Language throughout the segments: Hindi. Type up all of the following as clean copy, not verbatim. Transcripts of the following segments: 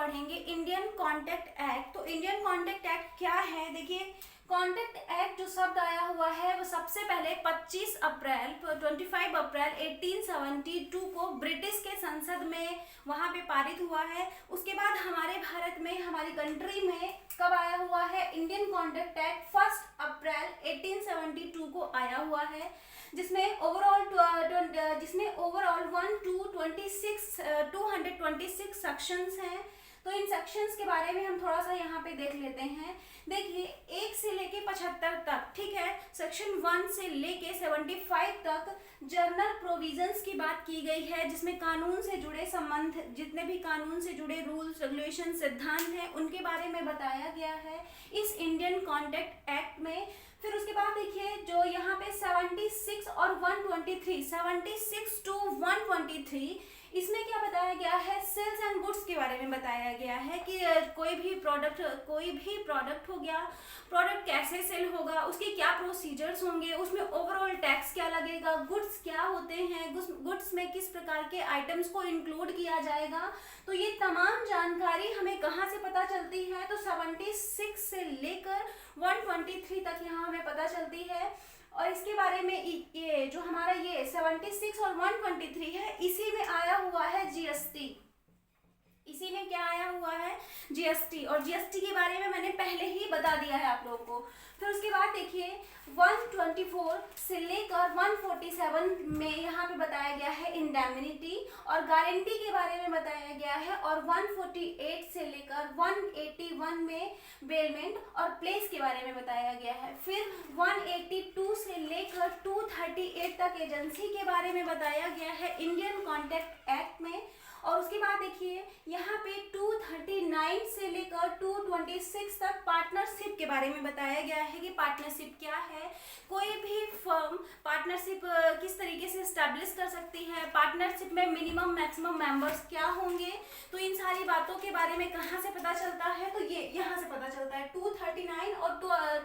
पढ़ेंगे इंडियन कॉन्ट्रैक्ट एक्ट। तो इंडियन कॉन्ट्रैक्ट एक्ट क्या है, देखिए कॉन्ट्रैक्ट एक्ट जो शब्द आया हुआ है वो सबसे पहले 25 अप्रैल 1872 को ब्रिटिश के संसद में वहाँ पे पारित हुआ है। उसके बाद हमारे भारत में, हमारी कंट्री में कब आया हुआ है इंडियन कॉन्ट्रैक्ट एक्ट? 1 अप्रैल 1872 को आया हुआ है, जिसमें ओवरऑल 226 सेक्शंस हैं। तो इन सेक्शंस के बारे में हम थोड़ा सा यहाँ पे देख लेते हैं। देखिए 1 से लेके 75 तक, ठीक है, सेक्शन 1 से लेके 75 तक जर्नल प्रोविजंस की बात की गई है, जिसमें कानून से जुड़े संबंध, जितने भी कानून से जुड़े रूल्स रेगुलेशन सिद्धांत हैं उनके बारे में बताया गया है इस इंडियन कॉन्ट्रैक्ट एक्ट में। फिर उसके बाद देखिए जो यहाँ पे 76 और 123, 76 to 123, इसमें क्या बताया गया है? सेल्स एंड गुड्स के बारे में बताया गया है कि कोई भी प्रोडक्ट हो गया, प्रोडक्ट कैसे सेल होगा, उसके क्या प्रोसीजर्स होंगे, उसमें ओवरऑल टैक्स क्या लगेगा, गुड्स क्या होते हैं, गुड्स में किस प्रकार के आइटम्स को इंक्लूड किया जाएगा। तो ये तमाम जानकारी हमें कहाँ से पता चलती है? तो 76 से लेकर 123 तक यहाँ हमें पता चलती है। और इसके बारे में ये जो हमारा ये 76 और 123 है, इसी में आया हुआ है जीएसटी। इसी में क्या आया हुआ है? जीएसटी। और जीएसटी के बारे में मैंने पहले ही बता दिया है आप लोगों को। फिर उसके बाद देखिए 124 से लेकर 147 में यहाँ पे बताया गया है इंडेमनिटी और गारंटी के बारे में बताया गया है। और 148 से लेकर 181 में बेलमेंट और प्लेस के बारे में बताया गया है। फिर 182 से लेकर 238 तक एजेंसी के बारे में बताया गया है इंडियन कॉन्ट्रैक्ट एक्ट में। और उसके बाद देखिए यहाँ पे 239 से लेकर 226 तक पार्टनरशिप के बारे में बताया गया है कि पार्टनरशिप क्या है, कोई भी फर्म पार्टनरशिप किस तरीके से एस्टैब्लिश कर सकती है, पार्टनरशिप में मिनिमम मैक्सिमम मेंबर्स क्या होंगे। तो इन सारी बातों के बारे में कहाँ से पता चलता है? तो ये यहाँ से पता चलता है 239 और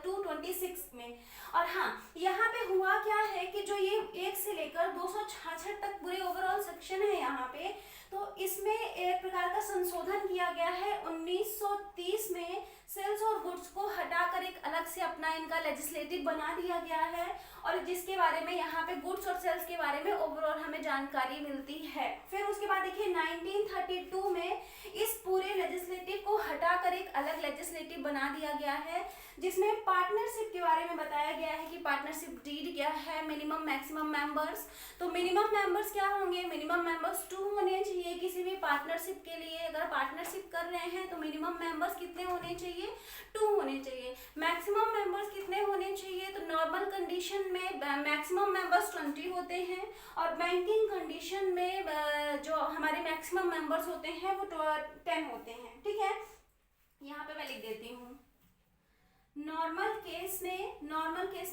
226 में। और हाँ, यहाँ पे हुआ क्या है कि जो ये 1 से लेकर 266 तक पूरे ओवरऑल सेक्शन है यहाँ पे, तो इसमें एक प्रकार का संशोधन किया गया है 1930 में। सेल्स और गुड्स को हटाकर एक अलग से अपना इनका लेजिस्लेटिव बना दिया गया है, और जिसके बारे में यहाँ पे गुड्स और सेल्स के बारे में ओवरऑल हमें जानकारी मिलती है। फिर उसके बाद देखिए 1932 में इस पूरे लेजिस्लेटिव को हटाकर एक अलग लेजिस्लेटिव बना दिया गया है, जिसमें पार्टनरशिप के बारे में बताया गया है कि पार्टनरशिप डीड क्या है, मिनिमम मैक्सिमम मेंबर्स। तो मिनिमम मेंबर्स क्या होंगे? मिनिमम मेंबर्स 2 होने चाहिए किसी भी पार्टनरशिप के लिए। अगर पार्टनरशिप कर रहे हैं तो मिनिमम मेंबर्स कितने होने चाहिए? 2 होने चाहिए। मैक्सिमम मेंबर्स कितने होने चाहिए? तो नॉर्मल कंडीशन में मैक्सिमम मेंबर्स 20 होते हैं, और बैंकिंग कंडीशन में जो हमारे मैक्सिमम मेंबर्स होते हैं वो 10 होते हैं। ठीक है, यहाँ पे मैं लिख देती हूँ। नॉर्मल केस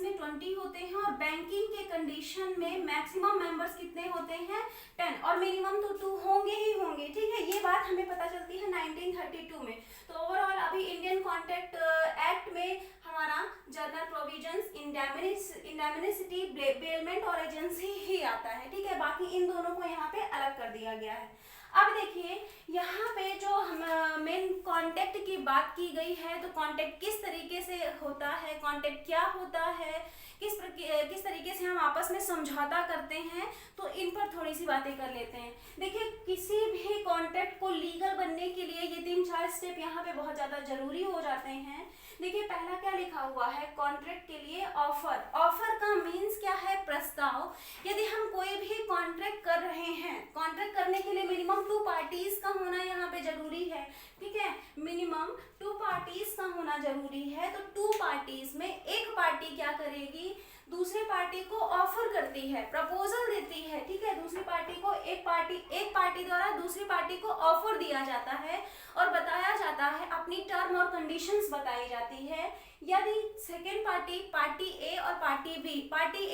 में 20 होते हैं, और बैंकिंग के कंडीशन में मैक्सिमम मेंबर्स कितने होते हैं? 10, और मिनिमम तो 2 होंगे ही होंगे। ठीक है, ये बात हमें पता चलती है 1932 में। तो ओवरऑल अभी इंडियन कॉन्ट्रैक्ट एक्ट में हमारा जर्नल प्रोविजंस, इंडेमनिटी, बेलमेंट और एजेंसी ही आता है। ठीक है, बाकी इन दोनों को यहाँ पे अलग कर दिया गया है। अब देखिए यहाँ पे जो मेन कॉन्ट्रैक्ट की बात की गई है, तो कॉन्ट्रैक्ट किस तरीके से होता है, कॉन्ट्रैक्ट क्या होता है, किस तरीके से हम आपस में समझौता करते हैं, तो इन पर थोड़ी सी बातें कर लेते हैं। देखिए किसी भी कॉन्ट्रैक्ट को लीगल बनने के लिए ये 3-4 स्टेप यहाँ पे बहुत ज़्यादा जरूरी हो जाते हैं। देखिए पहला क्या लिखा हुआ है कॉन्ट्रैक्ट के लिए? ऑफर। ऑफर का मीन्स क्या है? प्रस्ताव। यदि हम कोई भी कॉन्ट्रैक्ट कर रहे हैं, कॉन्ट्रैक्ट करने के लिए मिनिमम 2 पार्टीज का होना यहाँ पे जरूरी है। ठीक है, मिनिमम 2 पार्टीज का होना जरूरी है। तो 2 पार्टीज में एक पार्टी क्या करेगी? दूसरी पार्टी को ऑफर करती है, प्रपोजल देती है। ठीक है, दूसरी पार्टी को एक पार्टी द्वारा दूसरी पार्टी को ऑफर दिया जाता है और बताया जाता है, अपनी टर्म और कंडीशंस बताई जाती है। यदि सेकेंड पार्टी ए और पार्टी बी, पार्टी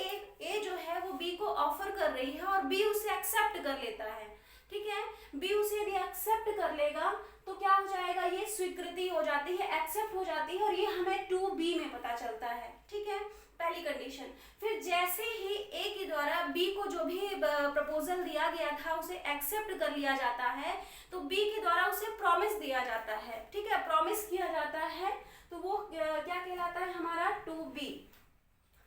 ए जो है वो बी को ऑफर कर रही है और बी उसे एक्सेप्ट कर लेता है। ठीक है, बी उसे यदि एक्सेप्ट कर लेगा तो क्या हो जाएगा? ये स्वीकृति हो जाती है, एक्सेप्ट हो जाती है, और ये हमें 2B में पता चलता है। ठीक है, पहली कंडीशन। फिर जैसे ही ए के द्वारा बी को जो भी प्रपोजल दिया गया था उसे एक्सेप्ट कर लिया जाता है, तो बी के द्वारा उसे प्रॉमिस दिया जाता है, ठीक है, प्रॉमिस किया जाता है, तो वो क्या कहलाता है हमारा टू बी।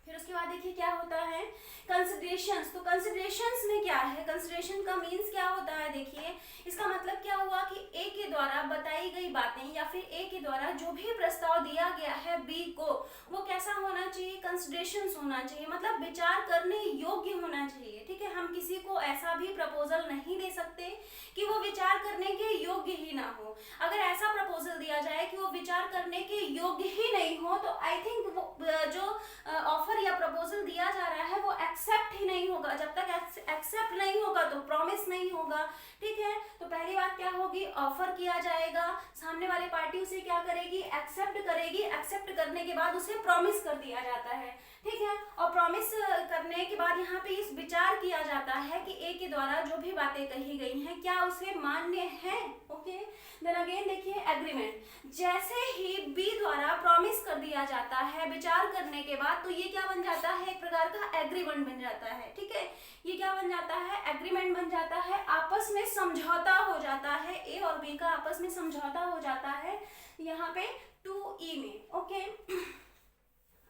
फिर उसके बाद देखिए क्या होता है कंसिडरेशंस। तो कंसिडरेशंस में क्या है, कंसिडरेशन का मीन्स क्या होता है, देखिए इसका मतलब क्या हुआ कि ए के द्वारा बताई गई बातें या फिर ए के द्वारा जो भी प्रस्ताव दिया गया है बी को, वो कैसा होना चाहिए, कंसिडरेशंस होना चाहिए, मतलब विचार करने योग्य होना चाहिए, ठीक है। हम किसी को ऐसा भी प्रपोजल नहीं दे सकते कि वो विचार करने के योग्य ही ना हो। अगर ऐसा प्रपोजल दिया जाए कि वो विचार करने के योग्य ही नहीं हो, तो आई थिंक वो जो ऑफर या प्रपोजल दिया जा रहा है वो एक्सेप्ट ही नहीं होगा। जब तक एक्सेप्ट नहीं होगा तो प्रॉमिस नहीं होगा, ठीक है। तो पहली बात क्या होगी, ऑफर किया जाएगा, सामने वाली पार्टी उसे क्या करेगी, एक्सेप्ट करेगी, एक्सेप्ट करने के बाद उसे प्रॉमिस कर दिया जाता है, ठीक है। और प्रॉमिस करने के बाद यहाँ पे इस विचार किया जाता है कि ए के द्वारा जो भी बातें कही गई हैं क्या उसे मान्य है, ओके। देन अगेन देखिए एग्रीमेंट, जैसे ही बी द्वारा प्रॉमिस कर दिया जाता है विचार करने के बाद, तो ये क्या बन जाता है, एक प्रकार का एग्रीमेंट बन जाता है, ठीक है। ये क्या बन जाता है, एग्रीमेंट बन जाता है, आपस में समझौता हो जाता है, ए और बी का आपस में समझौता हो जाता है यहाँ पे 2E में, ओके।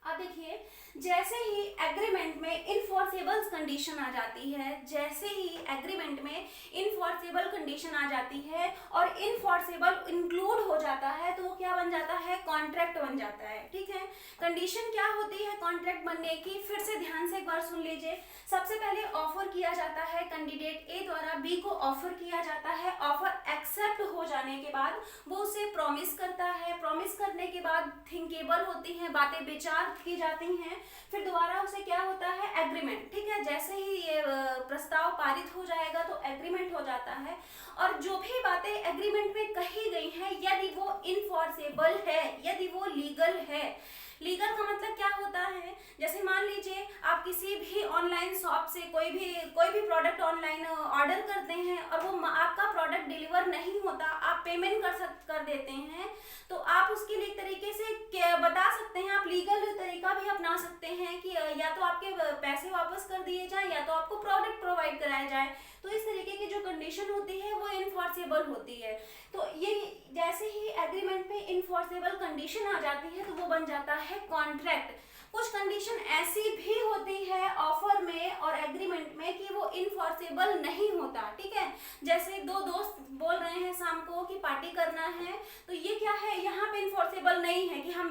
अब देखिए जैसे ही एग्रीमेंट में इनफोर्सेबल कंडीशन आ जाती है, जैसे ही एग्रीमेंट में इनफोर्सेबल कंडीशन आ जाती है और इनफोर्सेबल इंक्लूड हो जाता है, तो वो क्या बन जाता है, कॉन्ट्रैक्ट बन जाता है, ठीक है। कंडीशन क्या होती है कॉन्ट्रैक्ट बनने की, फिर से ध्यान से एक बार सुन लीजिए। सबसे पहले ऑफर किया जाता है, कैंडिडेट ए द्वारा बी को ऑफर किया जाता है, ऑफर एक्सेप्ट हो जाने के बाद वो उसे प्रॉमिस करता है, प्रॉमिस करने के बाद थिंकेबल होती हैं बातें, विचार की जाती हैं, फिर दोबारा उसे क्या होता है, एग्रीमेंट, ठीक है। जैसे ही ये प्रस्ताव पारित हो जाएगा तो एग्रीमेंट हो जाता है, और जो भी बातें एग्रीमेंट में कही गई हैं यदि वो इनफोर्सेबल है, यदि वो लीगल है। लीगल का मतलब क्या होता है, जैसे मान लीजिए आप किसी भी ऑनलाइन शॉप से कोई भी प्रोडक्ट ऑनलाइन ऑर्डर करते हैं और वो आपका प्रोडक्ट डिलीवर नहीं होता, आप पेमेंट कर देते हैं, तो आप उसके लिए तरीके से बता सकते हैं, आप लीगल तरीका भी अपना सकते हैं कि या तो आपके पैसे वापस कर दिए जाए या तो आपको प्रोडक्ट प्रोवाइड कराया जाए। तो इस तरीके की जो कंडीशन होती है वो इनफोर्सेबल होती है। तो ये जैसे ही एग्रीमेंट में इनफोर्सेबल कंडीशन आ जाती है तो वो बन जाता है कॉन्ट्रैक्ट। कुछ कंडीशन ऐसी भी होती है ऑफर में और एग्रीमेंट में कि वो इनफोर्सेबल नहीं होता, ठीक है। जैसे दो दोस्त बोल रहे हैं शाम को कि पार्टी करना है, तो ये क्या है, यहाँ पे इनफोर्सेबल नहीं है कि हम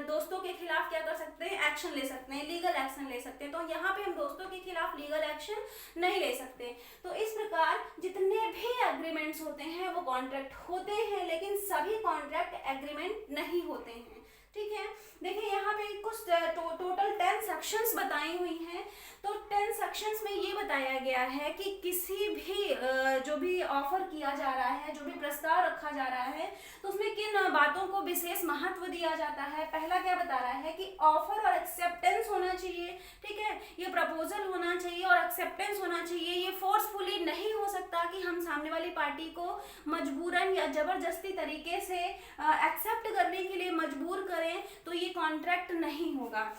दोस्तों के खिलाफ क्या कर सकते हैं, एक्शन ले सकते हैं, लीगल एक्शन ले सकते हैं। तो यहाँ पे हम दोस्तों के खिलाफ लीगल एक्शन नहीं ले सकते। तो इस प्रकार जितने भी एग्रीमेंट्स होते हैं वो कॉन्ट्रैक्ट होते हैं, लेकिन सभी कॉन्ट्रैक्ट एग्रीमेंट नहीं होते हैं, ठीक है। देखिए यहाँ पे कुछ टोटल 10 सेक्शंस बताई हुई हैं। तो 10 सेक्शंस में ये बताया गया है कि किसी भी जो भी ऑफर किया जा रहा है, जो भी प्रस्ताव रखा जा रहा है, तो उसमें किन बातों को विशेष महत्व दिया जाता है। पहला क्या बता रहा है कि ऑफर और एक्सेप्टेंस होना चाहिए, ठीक है। ये प्रपोजल होना चाहिए और एक्सेप्टेंस होना चाहिए। ये फोर्सफुली नहीं हो सकता कि हम सामने वाली पार्टी को मजबूरन या जबरदस्ती तरीके से एक्सेप्ट करने के लिए मजबूर करें, तो ये कॉन्ट्रैक्ट नहीं होगा।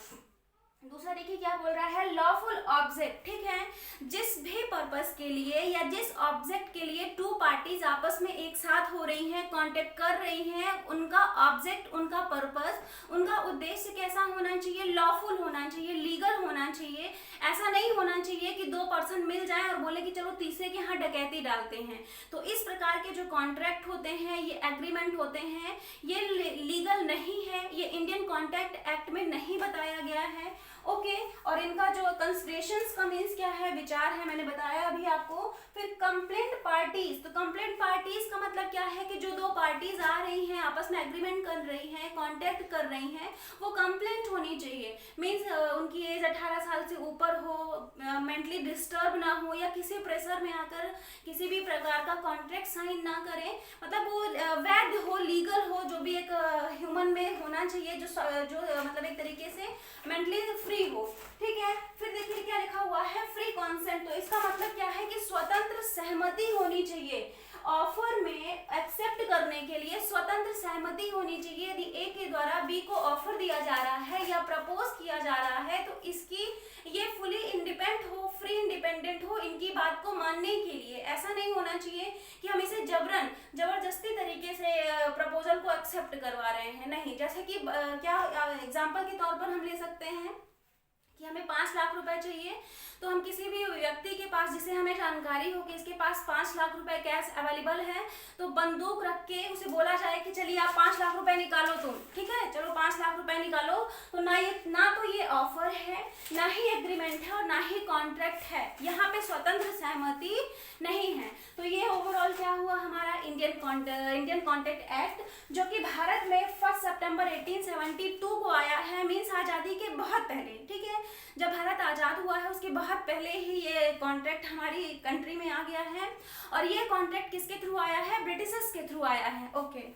दूसरा देखिए क्या बोल रहा है, लॉफुल ऑब्जेक्ट, ठीक है। जिस भी पर्पस के लिए या जिस ऑब्जेक्ट के लिए टू पार्टीज आपस में एक साथ हो रही हैं, कांटेक्ट कर रही हैं, उनका ऑब्जेक्ट, उनका पर्पस, उनका उद्देश्य कैसा होना चाहिए, लॉफुल होना चाहिए, लीगल होना चाहिए। ऐसा नहीं होना चाहिए कि दो पर्सन मिल जाएं और बोले कि चलो तीसरे के यहाँ डकैती डालते हैं। तो इस प्रकार के जो कॉन्ट्रैक्ट होते हैं, ये एग्रीमेंट होते हैं, ये लीगल नहीं है, ये इंडियन कॉन्ट्रैक्ट एक्ट में नहीं बताया गया है, ओके। और इनका जो कंसिडरेशंस का मीन्स क्या है, विचार है, मैंने बताया अभी आपको। फिर कंप्लेंट पार्टीज, तो कंप्लेंट पार्टीज का मतलब क्या है कि जो दो पार्टीज आ रही हैं, आपस में एग्रीमेंट कर रही हैं, कॉन्टैक्ट कर रही हैं, वो कंप्लेंट होनी चाहिए। मीन्स उनकी एज 18 साल से ऊपर हो, मेंटली डिस्टर्ब ना हो, या किसी प्रेशर में आकर किसी भी प्रकार का कॉन्ट्रैक्ट साइन ना करें, मतलब वो वैध हो, लीगल हो, जो भी एक ह्यूमन में होना चाहिए, जो मतलब एक तरीके से मेंटली फ्री हो, ठीक है। फिर देखिए क्या लिखा हुआ है, फ्री कॉन्सेंट। तो इसका मतलब क्या है कि स्वतंत्र सहमति होनी चाहिए ऑफर में एक्सेप्ट करने के लिए स्वतंत्र सहमति होनी चाहिए। यदि ए के द्वारा बी को ऑफर दिया जा रहा है या प्रपोज किया जा रहा है तो इसकी ये फुली इंडिपेंडेंट हो इनकी बात को मानने के लिए। ऐसा नहीं होना चाहिए कि हम इसे जबरदस्ती तरीके से प्रपोजल को एक्सेप्ट करवा रहे हैं, नहीं। जैसे कि क्या एग्जांपल के तौर पर हम ले सकते हैं कि हमें 5 लाख रुपए चाहिए, तो हम किसी भी व्यक्ति के पास जिसे हमें जानकारी हो कि इसके पास 5 लाख रुपए कैश अवेलेबल है, तो बंदूक रख के उसे बोला जाए कि चलिए आप 5 लाख रुपए निकालो तुम, ठीक है, चलो 5 लाख रुपए निकालो, तो ना तो ये ऑफर है, ना ही एग्रीमेंट है और ना ही कॉन्ट्रैक्ट है। यहाँ पे स्वतंत्र सहमति नहीं है। तो ये ओवरऑल क्या हुआ हमारा इंडियन कॉन्ट्रैक्ट एक्ट, जो कि भारत में 1 सितंबर 1872 को आया है, मीन्स आज़ादी के बहुत पहले, ठीक है। जब भारत आज़ाद हुआ है उसके बहुत पहले ही ये कॉन्ट्रैक्ट हमारी कंट्री में आ गया है। और ये कॉन्ट्रैक्ट किसके थ्रू आया है? ब्रिटिशर्स के थ्रू आया है। ओके।